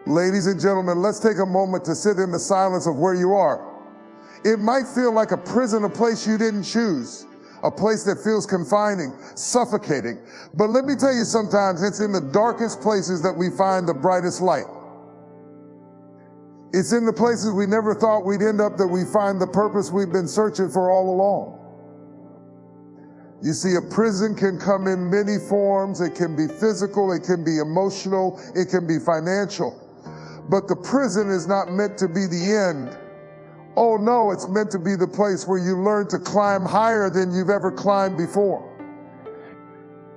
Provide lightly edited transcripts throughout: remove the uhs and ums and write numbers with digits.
Ladies and gentlemen, let's take a moment to sit in the silence of where you are. It might feel like a prison, a place you didn't choose, a place that feels confining, suffocating. But let me tell you, sometimes it's in the darkest places that we find the brightest light. It's in the places we never thought we'd end up that we find the purpose we've been searching for all along. You see, a prison can come in many forms. It can be physical, it can be emotional, it can be financial. But the prison is not meant to be the end. Oh no, it's meant to be the place where you learn to climb higher than you've ever climbed before.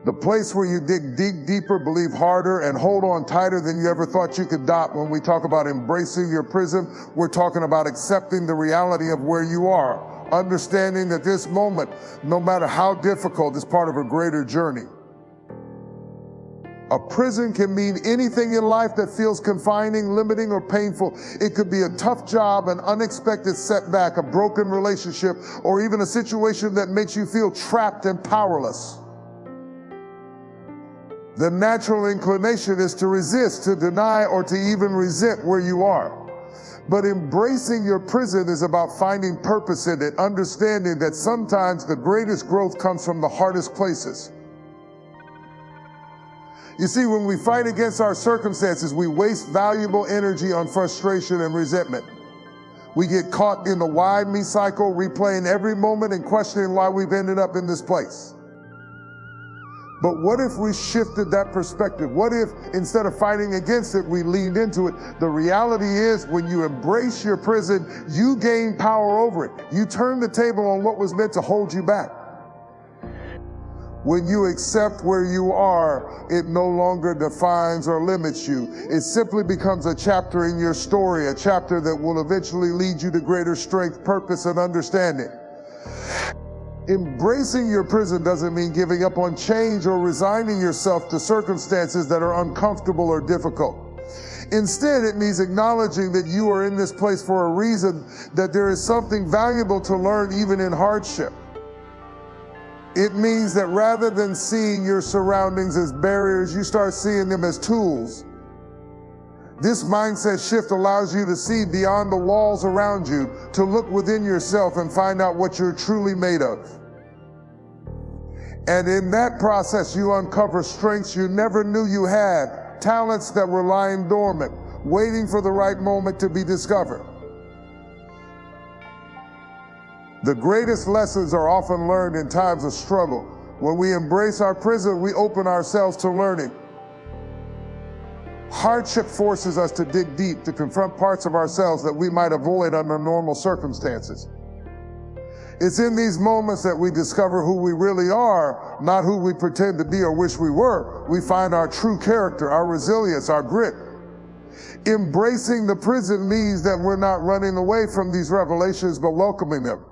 The place where you dig deeper, believe harder, and hold on tighter than you ever thought you could dot. When we talk about embracing your prison, we're talking about accepting the reality of where you are, understanding that this moment, no matter how difficult, is part of a greater journey. A prison can mean anything in life that feels confining, limiting, or painful. It could be a tough job, an unexpected setback, a broken relationship, or even a situation that makes you feel trapped and powerless. The natural inclination is to resist, to deny, or to even resent where you are. But embracing your prison is about finding purpose in it, understanding that sometimes the greatest growth comes from the hardest places. You see, when we fight against our circumstances, we waste valuable energy on frustration and resentment. We get caught in the why me cycle, replaying every moment and questioning why we've ended up in this place. But what if we shifted that perspective? What if, instead of fighting against it, we leaned into it? The reality is, when you embrace your prison, you gain power over it. You turn the table on what was meant to hold you back. When you accept where you are, it no longer defines or limits you. It simply becomes a chapter in your story, a chapter that will eventually lead you to greater strength, purpose, and understanding. Embracing your prison doesn't mean giving up on change or resigning yourself to circumstances that are uncomfortable or difficult. Instead, it means acknowledging that you are in this place for a reason, that there is something valuable to learn even in hardship. It means that rather than seeing your surroundings as barriers, you start seeing them as tools. This mindset shift allows you to see beyond the walls around you, to look within yourself and find out what you're truly made of. And in that process, you uncover strengths you never knew you had, talents that were lying dormant, waiting for the right moment to be discovered. The greatest lessons are often learned in times of struggle. When we embrace our prison, we open ourselves to learning. Hardship forces us to dig deep, to confront parts of ourselves that we might avoid under normal circumstances. It's in these moments that we discover who we really are, not who we pretend to be or wish we were. We find our true character, our resilience, our grit. Embracing the prison means that we're not running away from these revelations, but welcoming them.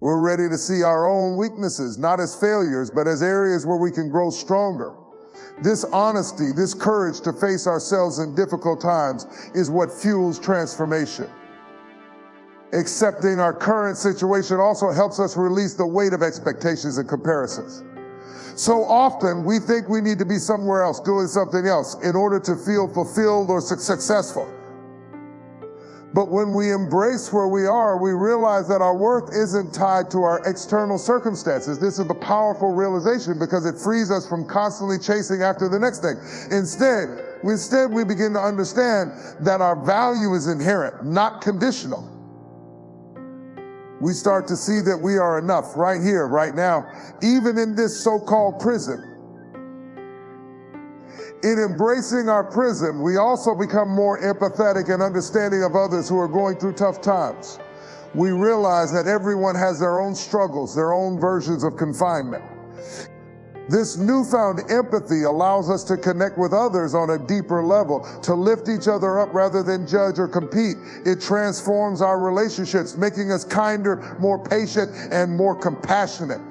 We're ready to see our own weaknesses, not as failures, but as areas where we can grow stronger. This honesty, this courage to face ourselves in difficult times is what fuels transformation. Accepting our current situation also helps us release the weight of expectations and comparisons. So often we think we need to be somewhere else, doing something else, in order to feel fulfilled or successful. But when we embrace where we are, we realize that our worth isn't tied to our external circumstances. This is a powerful realization because it frees us from constantly chasing after the next thing. Instead, we begin to understand that our value is inherent, not conditional. We start to see that we are enough right here, right now, even in this so-called prison. In embracing our prison, we also become more empathetic and understanding of others who are going through tough times. We realize that everyone has their own struggles, their own versions of confinement. This newfound empathy allows us to connect with others on a deeper level, to lift each other up rather than judge or compete. It transforms our relationships, making us kinder, more patient, and more compassionate.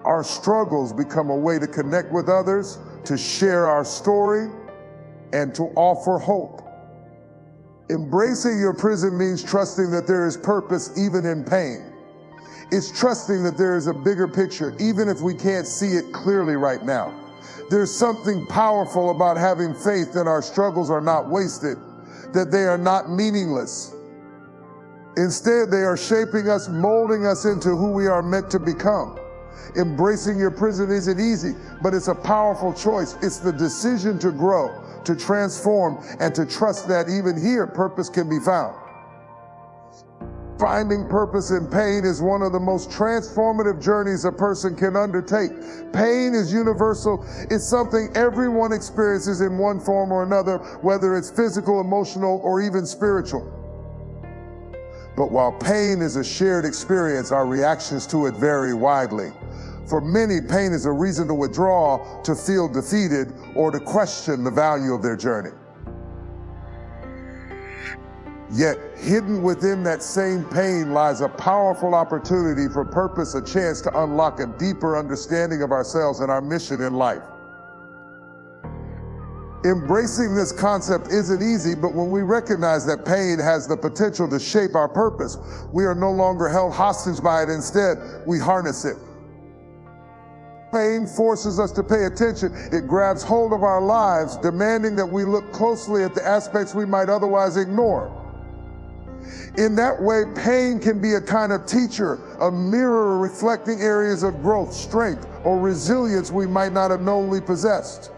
Our struggles become a way to connect with others, to share our story, and to offer hope. Embracing your prison means trusting that there is purpose even in pain. It's trusting that there is a bigger picture, even if we can't see it clearly right now. There's something powerful about having faith that our struggles are not wasted, that they are not meaningless. Instead, they are shaping us, molding us into who we are meant to become. Embracing your prison isn't easy, but it's a powerful choice. It's the decision to grow, to transform, and to trust that even here, purpose can be found. Finding purpose in pain is one of the most transformative journeys a person can undertake. Pain is universal. It's something everyone experiences in one form or another, whether it's physical, emotional, or even spiritual. But while pain is a shared experience, our reactions to it vary widely. For many, pain is a reason to withdraw, to feel defeated, or to question the value of their journey. Yet, hidden within that same pain lies a powerful opportunity for purpose, a chance to unlock a deeper understanding of ourselves and our mission in life. Embracing this concept isn't easy, but when we recognize that pain has the potential to shape our purpose, we are no longer held hostage by it. Instead, we harness it. Pain forces us to pay attention. It grabs hold of our lives, demanding that we look closely at the aspects we might otherwise ignore. In that way, pain can be a kind of teacher, a mirror reflecting areas of growth, strength, or resilience we might not have known we possessed.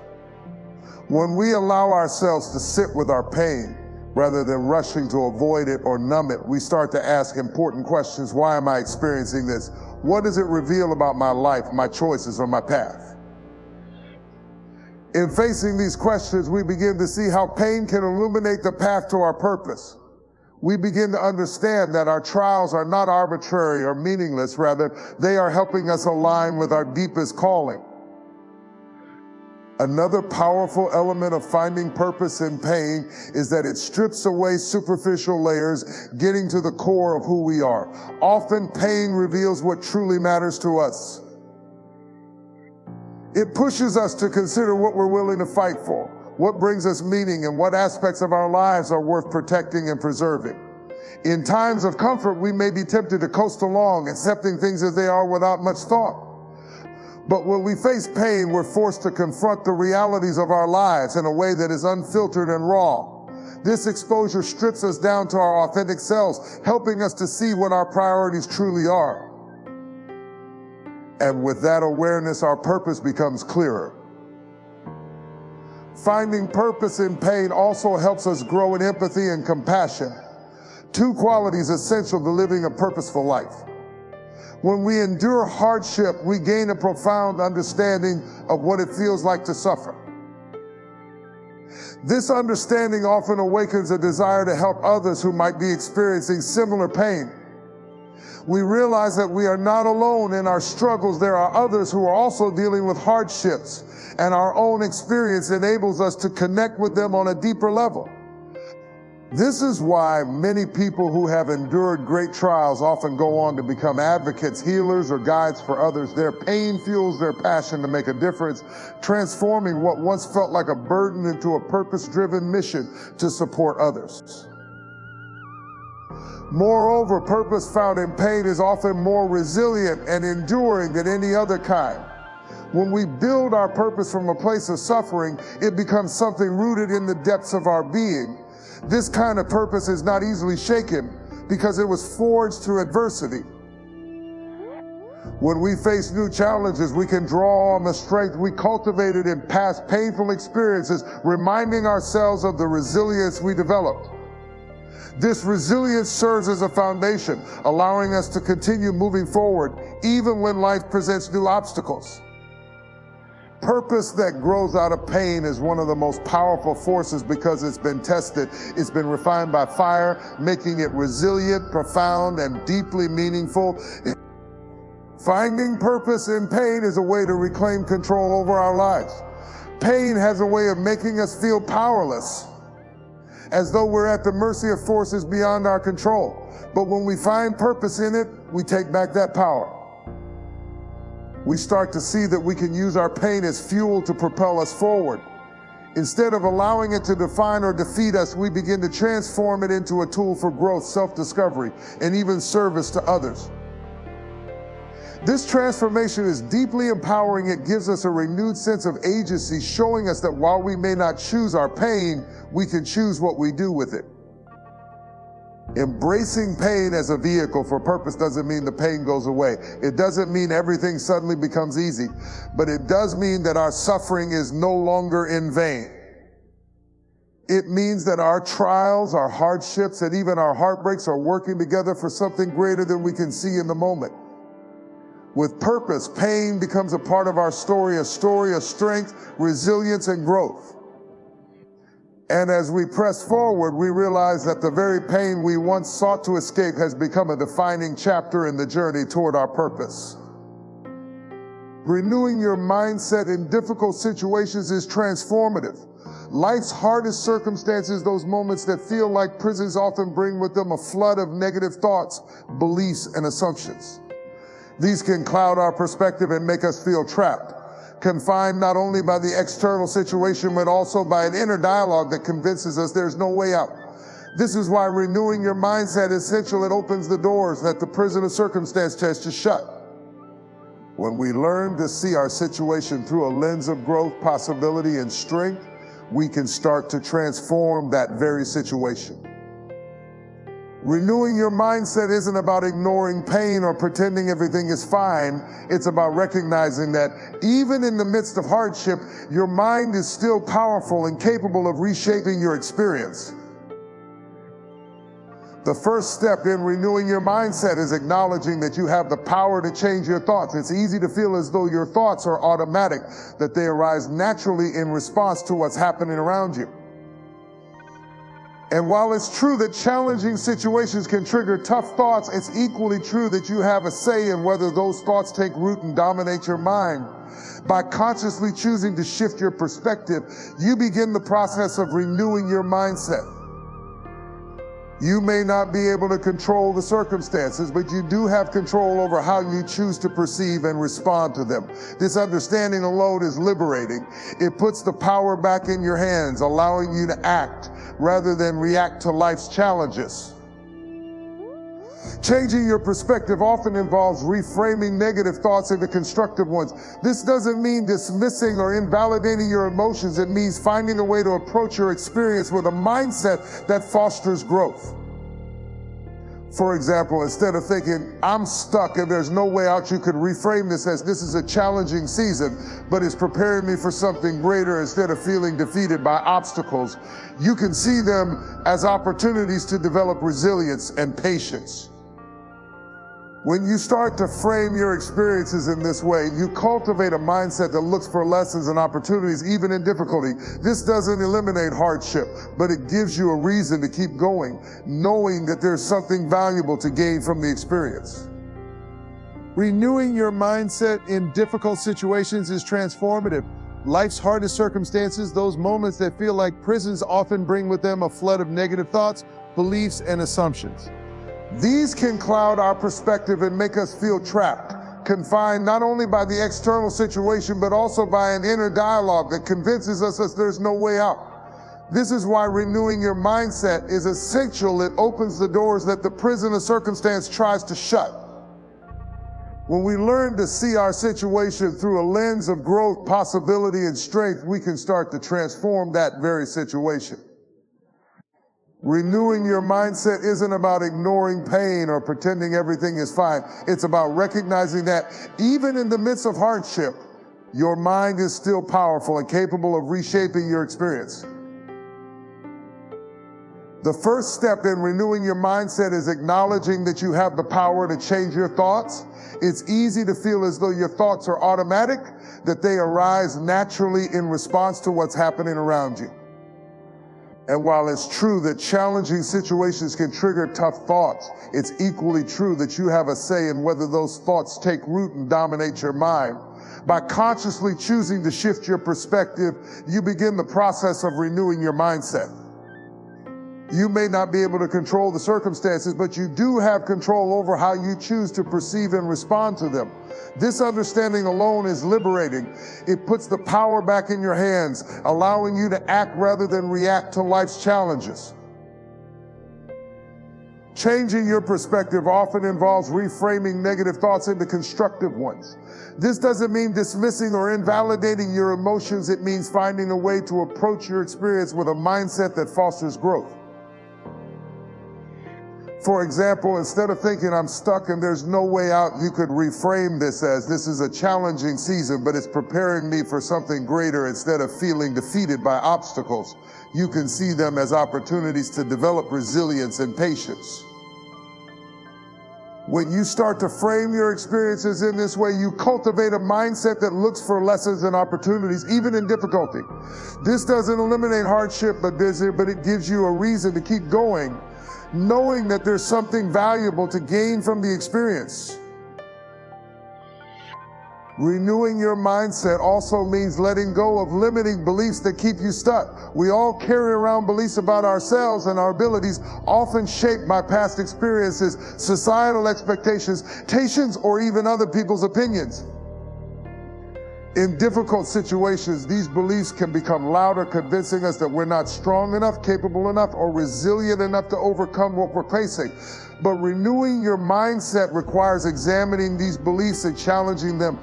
When we allow ourselves to sit with our pain, rather than rushing to avoid it or numb it, we start to ask important questions. Why am I experiencing this? What does it reveal about my life, my choices, or my path? In facing these questions, we begin to see how pain can illuminate the path to our purpose. We begin to understand that our trials are not arbitrary or meaningless. Rather, they are helping us align with our deepest calling. Another powerful element of finding purpose in pain is that it strips away superficial layers, getting to the core of who we are. Often, pain reveals what truly matters to us. It pushes us to consider what we're willing to fight for, what brings us meaning, and what aspects of our lives are worth protecting and preserving. In times of comfort, we may be tempted to coast along, accepting things as they are without much thought. But when we face pain, we're forced to confront the realities of our lives in a way that is unfiltered and raw. This exposure strips us down to our authentic selves, helping us to see what our priorities truly are. And with that awareness, our purpose becomes clearer. Finding purpose in pain also helps us grow in empathy and compassion, two qualities essential to living a purposeful life. When we endure hardship, we gain a profound understanding of what it feels like to suffer. This understanding often awakens a desire to help others who might be experiencing similar pain. We realize that we are not alone in our struggles. There are others who are also dealing with hardships, and our own experience enables us to connect with them on a deeper level. This is why many people who have endured great trials often go on to become advocates, healers, or guides for others. Their pain fuels their passion to make a difference, transforming what once felt like a burden into a purpose-driven mission to support others. Moreover, purpose found in pain is often more resilient and enduring than any other kind. When we build our purpose from a place of suffering, it becomes something rooted in the depths of our being. This kind of purpose is not easily shaken because it was forged through adversity. When we face new challenges, we can draw on the strength we cultivated in past painful experiences, reminding ourselves of the resilience we developed. This resilience serves as a foundation, allowing us to continue moving forward even when life presents new obstacles. Purpose that grows out of pain is one of the most powerful forces because it's been tested, it's been refined by fire, making it resilient, profound, and deeply meaningful. Finding purpose in pain is a way to reclaim control over our lives. Pain has a way of making us feel powerless, as though we're at the mercy of forces beyond our control. But when we find purpose in it, we take back that power. We start to see that we can use our pain as fuel to propel us forward. Instead of allowing it to define or defeat us, we begin to transform it into a tool for growth, self-discovery, and even service to others. This transformation is deeply empowering. It gives us a renewed sense of agency, showing us that while we may not choose our pain, we can choose what we do with it. Embracing pain as a vehicle for purpose doesn't mean the pain goes away. It doesn't mean everything suddenly becomes easy, but it does mean that our suffering is no longer in vain. It means that our trials, our hardships, and even our heartbreaks are working together for something greater than we can see in the moment. With purpose, pain becomes a part of our story, a story of strength, resilience, and growth. And as we press forward, we realize that the very pain we once sought to escape has become a defining chapter in the journey toward our purpose. Renewing your mindset in difficult situations is transformative. Life's hardest circumstances, those moments that feel like prisons, often bring with them a flood of negative thoughts, beliefs, and assumptions. These can cloud our perspective and make us feel trapped, confined not only by the external situation, but also by an inner dialogue that convinces us there's no way out. This is why renewing your mindset is essential. It opens the doors that the prison of circumstance tries to shut. When we learn to see our situation through a lens of growth, possibility, and strength, we can start to transform that very situation. Renewing your mindset isn't about ignoring pain or pretending everything is fine. It's about recognizing that even in the midst of hardship, your mind is still powerful and capable of reshaping your experience. The first step in renewing your mindset is acknowledging that you have the power to change your thoughts. It's easy to feel as though your thoughts are automatic, that they arise naturally in response to what's happening around you. And while it's true that challenging situations can trigger tough thoughts, it's equally true that you have a say in whether those thoughts take root and dominate your mind. By consciously choosing to shift your perspective, you begin the process of renewing your mindset. You may not be able to control the circumstances, but you do have control over how you choose to perceive and respond to them. This understanding alone is liberating. It puts the power back in your hands, allowing you to act rather than react to life's challenges. Changing your perspective often involves reframing negative thoughts into constructive ones. This doesn't mean dismissing or invalidating your emotions. It means finding a way to approach your experience with a mindset that fosters growth. For example, instead of thinking, I'm stuck and there's no way out, you could reframe this as, this is a challenging season, but it's preparing me for something greater. Instead of feeling defeated by obstacles, you can see them as opportunities to develop resilience and patience. When you start to frame your experiences in this way, you cultivate a mindset that looks for lessons and opportunities even in difficulty. This doesn't eliminate hardship, but it gives you a reason to keep going, knowing that there's something valuable to gain from the experience. Renewing your mindset in difficult situations is transformative. Life's hardest circumstances, those moments that feel like prisons, often bring with them a flood of negative thoughts, beliefs, and assumptions. These can cloud our perspective and make us feel trapped, confined not only by the external situation, but also by an inner dialogue that convinces us that there's no way out. This is why renewing your mindset is essential. It opens the doors that the prison of circumstance tries to shut. When we learn to see our situation through a lens of growth, possibility, and strength, we can start to transform that very situation. Renewing your mindset isn't about ignoring pain or pretending everything is fine. It's about recognizing that even in the midst of hardship, your mind is still powerful and capable of reshaping your experience. The first step in renewing your mindset is acknowledging that you have the power to change your thoughts. It's easy to feel as though your thoughts are automatic, that they arise naturally in response to what's happening around you. And while it's true that challenging situations can trigger tough thoughts, it's equally true that you have a say in whether those thoughts take root and dominate your mind. By consciously choosing to shift your perspective, you begin the process of renewing your mindset. You may not be able to control the circumstances, but you do have control over how you choose to perceive and respond to them. This understanding alone is liberating. It puts the power back in your hands, allowing you to act rather than react to life's challenges. Changing your perspective often involves reframing negative thoughts into constructive ones. This doesn't mean dismissing or invalidating your emotions. It means finding a way to approach your experience with a mindset that fosters growth. For example, instead of thinking I'm stuck and there's no way out, you could reframe this as, this is a challenging season, but it's preparing me for something greater. Instead of feeling defeated by obstacles, you can see them as opportunities to develop resilience and patience. When you start to frame your experiences in this way, you cultivate a mindset that looks for lessons and opportunities, even in difficulty. This doesn't eliminate hardship, but it gives you a reason to keep going, knowing that there's something valuable to gain from the experience. Renewing your mindset also means letting go of limiting beliefs that keep you stuck. We all carry around beliefs about ourselves and our abilities, often shaped by past experiences, societal expectations, or even other people's opinions. In difficult situations, these beliefs can become louder, convincing us that we're not strong enough, capable enough, or resilient enough to overcome what we're facing. But renewing your mindset requires examining these beliefs and challenging them.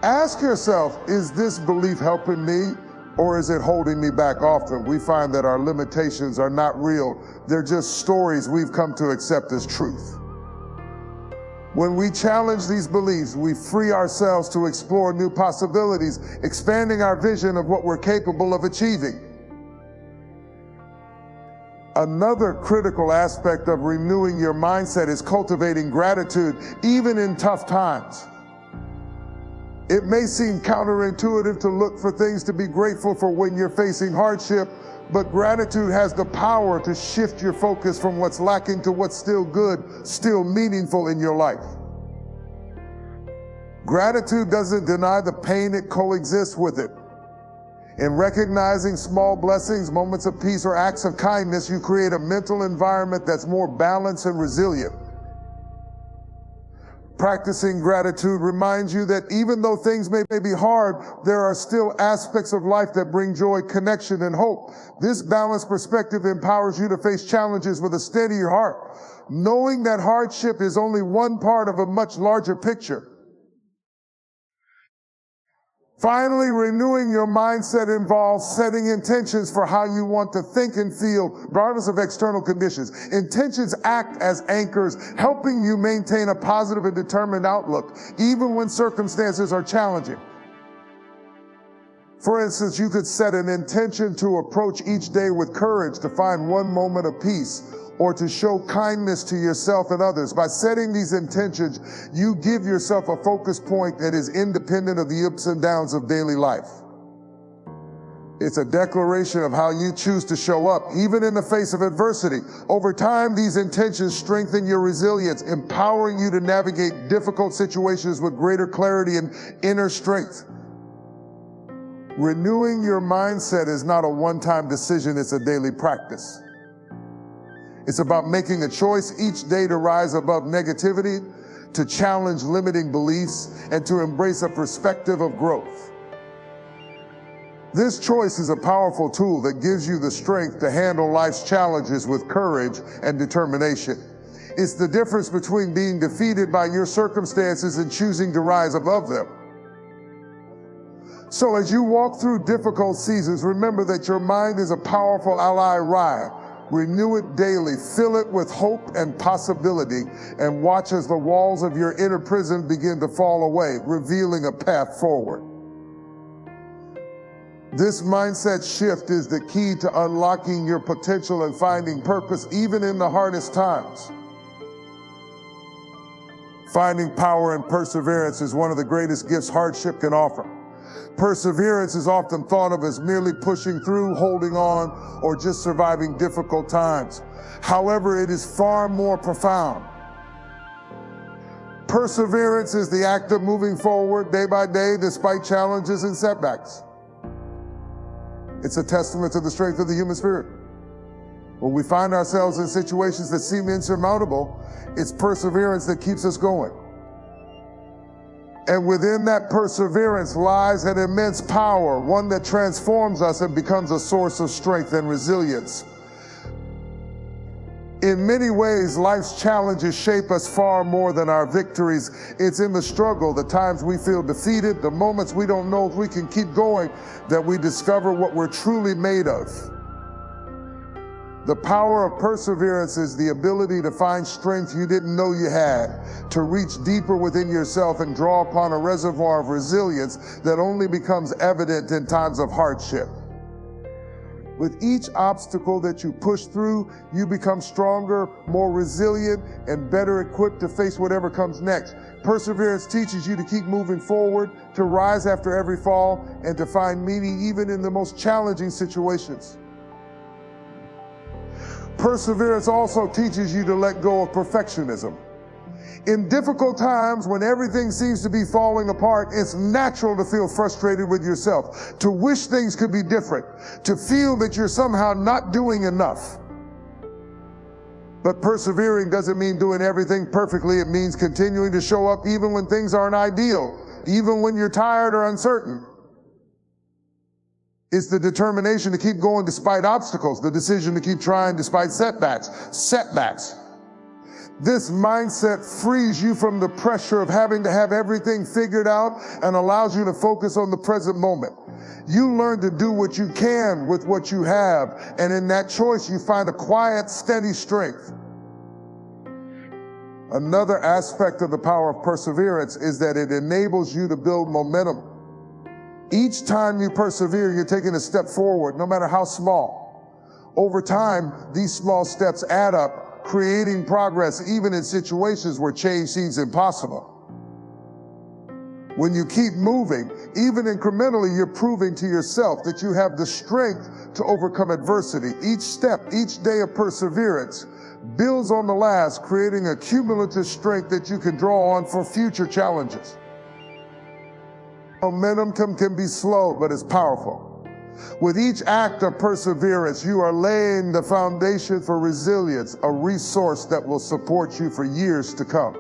Ask yourself, is this belief helping me, or is it holding me back? Often we find that our limitations are not real. They're just stories we've come to accept as truth. When we challenge these beliefs, we free ourselves to explore new possibilities, expanding our vision of what we're capable of achieving. Another critical aspect of renewing your mindset is cultivating gratitude, even in tough times. It may seem counterintuitive to look for things to be grateful for when you're facing hardship, but gratitude has the power to shift your focus from what's lacking to what's still good, still meaningful in your life. Gratitude doesn't deny the pain, it coexists with it. In recognizing small blessings, moments of peace, or acts of kindness, you create a mental environment that's more balanced and resilient. Practicing gratitude reminds you that even though things may be hard, there are still aspects of life that bring joy, connection, and hope. This balanced perspective empowers you to face challenges with a steadier heart, knowing that hardship is only one part of a much larger picture. Finally, renewing your mindset involves setting intentions for how you want to think and feel, regardless of external conditions. Intentions act as anchors, helping you maintain a positive and determined outlook, even when circumstances are challenging. For instance, you could set an intention to approach each day with courage, to find one moment of peace, or to show kindness to yourself and others. By setting these intentions, you give yourself a focus point that is independent of the ups and downs of daily life. It's a declaration of how you choose to show up, even in the face of adversity. Over time, these intentions strengthen your resilience, empowering you to navigate difficult situations with greater clarity and inner strength. Renewing your mindset is not a one-time decision, it's a daily practice. It's about making a choice each day to rise above negativity, to challenge limiting beliefs, and to embrace a perspective of growth. This choice is a powerful tool that gives you the strength to handle life's challenges with courage and determination. It's the difference between being defeated by your circumstances and choosing to rise above them. So as you walk through difficult seasons, remember that your mind is a powerful ally. Renew it daily, fill it with hope and possibility, and watch as the walls of your inner prison begin to fall away, revealing a path forward. This mindset shift is the key to unlocking your potential and finding purpose even in the hardest times. Finding power and perseverance is one of the greatest gifts hardship can offer. Perseverance is often thought of as merely pushing through, holding on, or just surviving difficult times. However, it is far more profound. Perseverance is the act of moving forward day by day despite challenges and setbacks. It's a testament to the strength of the human spirit. When we find ourselves in situations that seem insurmountable, it's perseverance that keeps us going. And within that perseverance lies an immense power, one that transforms us and becomes a source of strength and resilience. In many ways, life's challenges shape us far more than our victories. It's in the struggle, the times we feel defeated, the moments we don't know if we can keep going, that we discover what we're truly made of. The power of perseverance is the ability to find strength you didn't know you had, to reach deeper within yourself and draw upon a reservoir of resilience that only becomes evident in times of hardship. With each obstacle that you push through, you become stronger, more resilient, and better equipped to face whatever comes next. Perseverance teaches you to keep moving forward, to rise after every fall, and to find meaning even in the most challenging situations. Perseverance also teaches you to let go of perfectionism. In difficult times, when everything seems to be falling apart, it's natural to feel frustrated with yourself, to wish things could be different, to feel that you're somehow not doing enough. But persevering doesn't mean doing everything perfectly. It means continuing to show up even when things aren't ideal, even when you're tired or uncertain. It's the determination to keep going despite obstacles, the decision to keep trying despite setbacks. This mindset frees you from the pressure of having to have everything figured out and allows you to focus on the present moment. You learn to do what you can with what you have, and in that choice you find a quiet, steady strength. Another aspect of the power of perseverance is that it enables you to build momentum. Each time you persevere, you're taking a step forward, no matter how small. Over time, these small steps add up, creating progress even in situations where change seems impossible. When you keep moving, even incrementally, you're proving to yourself that you have the strength to overcome adversity. Each step, each day of perseverance builds on the last, creating a cumulative strength that you can draw on for future challenges. Momentum can be slow, but it's powerful. With each act of perseverance, you are laying the foundation for resilience, a resource that will support you for years to come.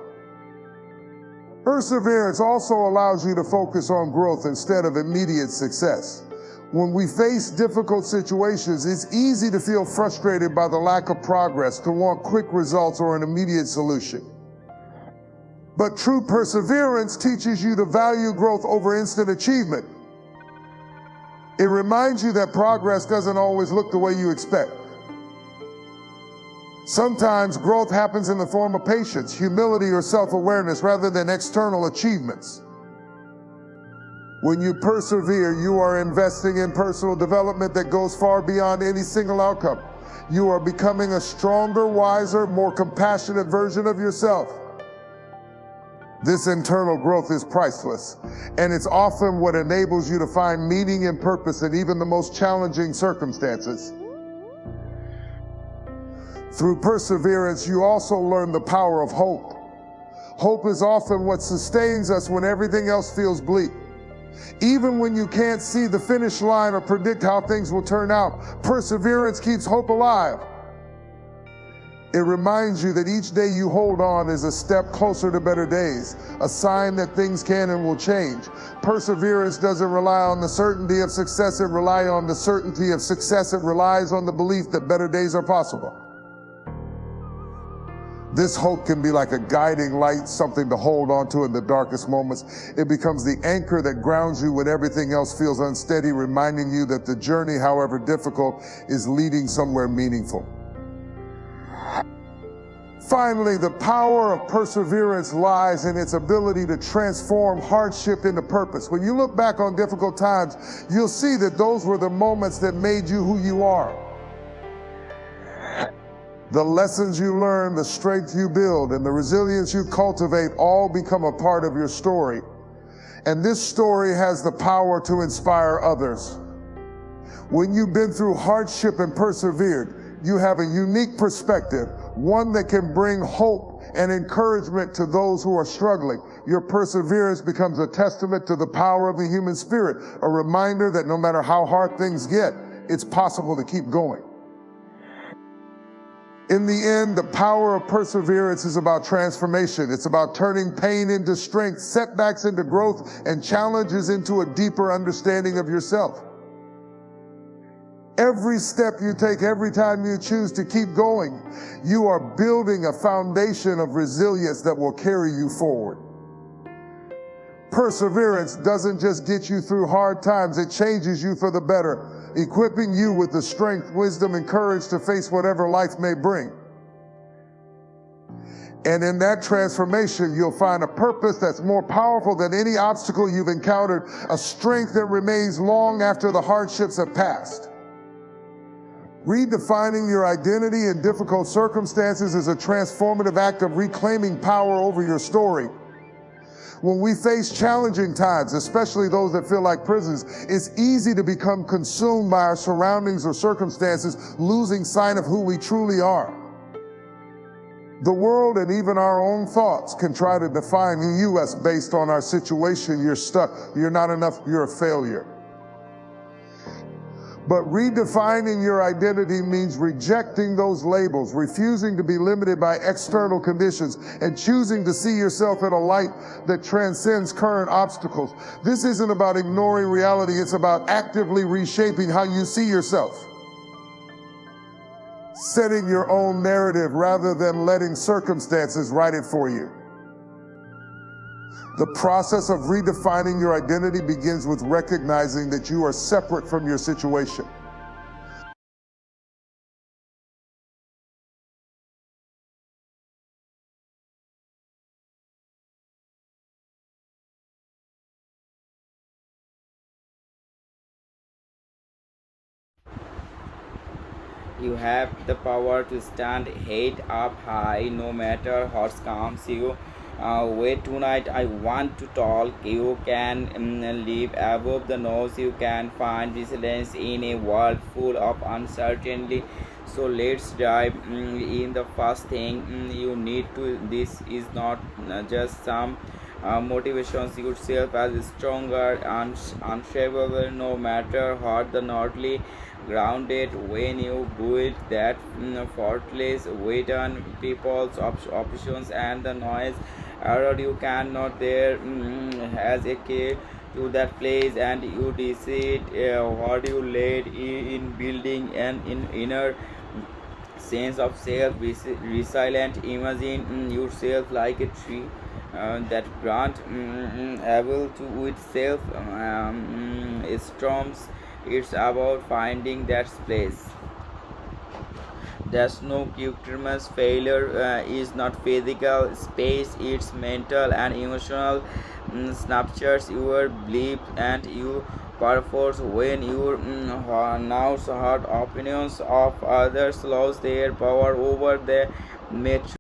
Perseverance also allows you to focus on growth instead of immediate success. When we face difficult situations, it's easy to feel frustrated by the lack of progress, to want quick results or an immediate solution. But true perseverance teaches you to value growth over instant achievement. It reminds you that progress doesn't always look the way you expect. Sometimes growth happens in the form of patience, humility, or self-awareness rather than external achievements. When you persevere, you are investing in personal development that goes far beyond any single outcome. You are becoming a stronger, wiser, more compassionate version of yourself. This internal growth is priceless, and it's often what enables you to find meaning and purpose in even the most challenging circumstances. Through perseverance, you also learn the power of hope. Hope is often what sustains us when everything else feels bleak. Even when you can't see the finish line or predict how things will turn out, perseverance keeps hope alive. It reminds you that each day you hold on is a step closer to better days, a sign that things can and will change. Perseverance doesn't rely on the certainty of success, it relies on the certainty of success. It relies on the belief that better days are possible. This hope can be like a guiding light, something to hold on to in the darkest moments. It becomes the anchor that grounds you when everything else feels unsteady, reminding you that the journey, however difficult, is leading somewhere meaningful. Finally, the power of perseverance lies in its ability to transform hardship into purpose. When you look back on difficult times, you'll see that those were the moments that made you who you are. The lessons you learn, the strength you build, and the resilience you cultivate all become a part of your story. And this story has the power to inspire others. When you've been through hardship and persevered, you have a unique perspective, one that can bring hope and encouragement to those who are struggling. Your perseverance becomes a testament to the power of the human spirit, a reminder that no matter how hard things get, it's possible to keep going. In the end, the power of perseverance is about transformation. It's about turning pain into strength, setbacks into growth, and challenges into a deeper understanding of yourself. Every step you take, every time you choose to keep going, you are building a foundation of resilience that will carry you forward. Perseverance doesn't just get you through hard times, it changes you for the better, equipping you with the strength, wisdom, and courage to face whatever life may bring. And in that transformation, you'll find a purpose that's more powerful than any obstacle you've encountered, a strength that remains long after the hardships have passed. Redefining your identity in difficult circumstances is a transformative act of reclaiming power over your story. When we face challenging times, especially those that feel like prisons, it's easy to become consumed by our surroundings or circumstances, losing sight of who we truly are. The world and even our own thoughts can try to define us based on our situation. You're stuck, you're not enough, you're a failure. But redefining your identity means rejecting those labels, refusing to be limited by external conditions, and choosing to see yourself in a light that transcends current obstacles. This isn't about ignoring reality, it's about actively reshaping how you see yourself. Setting your own narrative rather than letting circumstances write it for you. The process of redefining your identity begins with recognizing that you are separate from your situation. You have the power to stand head up high no matter what comes you. Wait, tonight I want to talk. You can live above the noise. You can find resilience in a world full of uncertainty. So let's dive in. The first thing you need to this is not just some motivations yourself as stronger and unshakable no matter what the northly grounded. When you build that fortress wait on people's options and the noise error you cannot there as a key to that place, and you decide what you led in building an inner sense of self resilient. Imagine yourself like a tree that grant able to itself storms. It's about finding that place. There's no quick failure is not physical space, it's mental and emotional snapshots your belief and you purpose. When your now heard opinions of others lose their power over the mature